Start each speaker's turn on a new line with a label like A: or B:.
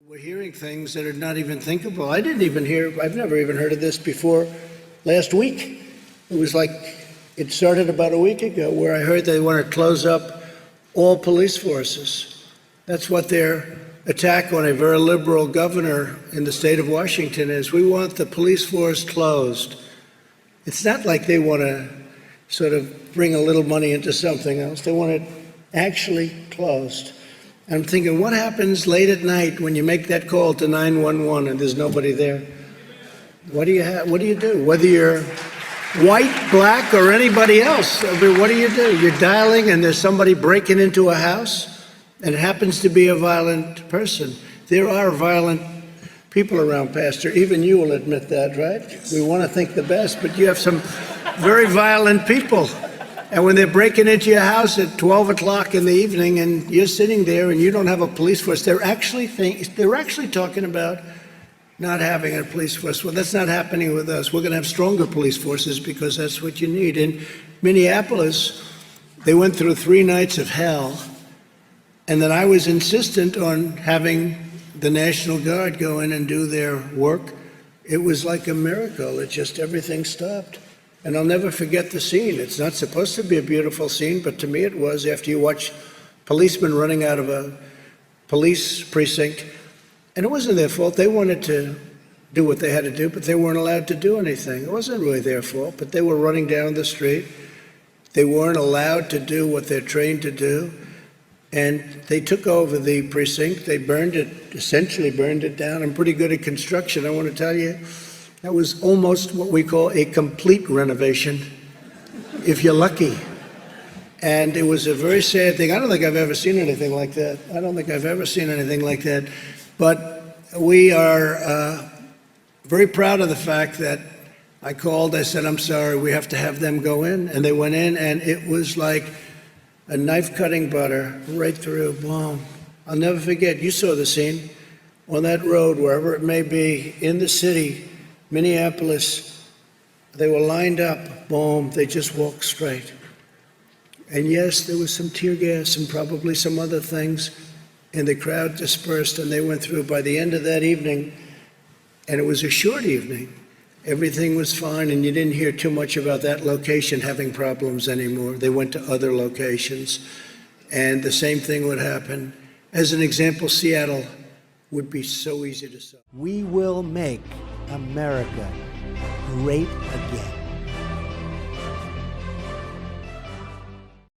A: We're hearing things that are not even thinkable. I've never even heard of this before last week. It was like, it started about a week ago where I heard they want to close up all police forces. That's what their attack on a very liberal governor in the state of Washington is. We want the police force closed. It's not like they want to sort of bring a little money into something else. They want it actually closed. And I'm thinking, what happens late at night when you make that call to 911 and there's nobody there? What do you do? Whether you're white, black, or anybody else, I mean, what do? You're dialing and there's somebody breaking into a house and it happens to be a violent person. There are violent people around, Pastor. Even you will admit that, right? We want to think the best, but you have some very violent people. And when they're breaking into your house at 12 o'clock in the evening and you're sitting there and you don't have a police force, they're actually talking about not having a police force. Well, that's not happening with us. We're going to have stronger police forces because that's what you need. In Minneapolis, they went through 3 nights of hell. And then I was insistent on having the National Guard go in and do their work. It was like a miracle. Everything stopped. And I'll never forget the scene. It's not supposed to be a beautiful scene, but to me it was. After you watch policemen running out of a police precinct, and it wasn't their fault. They wanted to do what they had to do, but they weren't allowed to do anything. It wasn't really their fault, but they were running down the street. They weren't allowed to do what they're trained to do. And they took over the precinct. They essentially burned it down. I'm pretty good at construction, I want to tell you. That was almost what we call a complete renovation, if you're lucky. And it was a very sad thing. I don't think I've ever seen anything like that. But we are very proud of the fact that I called, I said, I'm sorry, we have to have them go in. And they went in, and it was like a knife cutting butter right through, boom. I'll never forget, you saw the scene on that road, wherever it may be, in the city, Minneapolis, they were lined up, boom, they just walked straight. And yes, there was some tear gas and probably some other things, and the crowd dispersed and they went through. By the end of that evening, and it was a short evening, everything was fine and you didn't hear too much about that location having problems anymore. They went to other locations and the same thing would happen. As an example, Seattle would be so easy to solve. We will make America great again.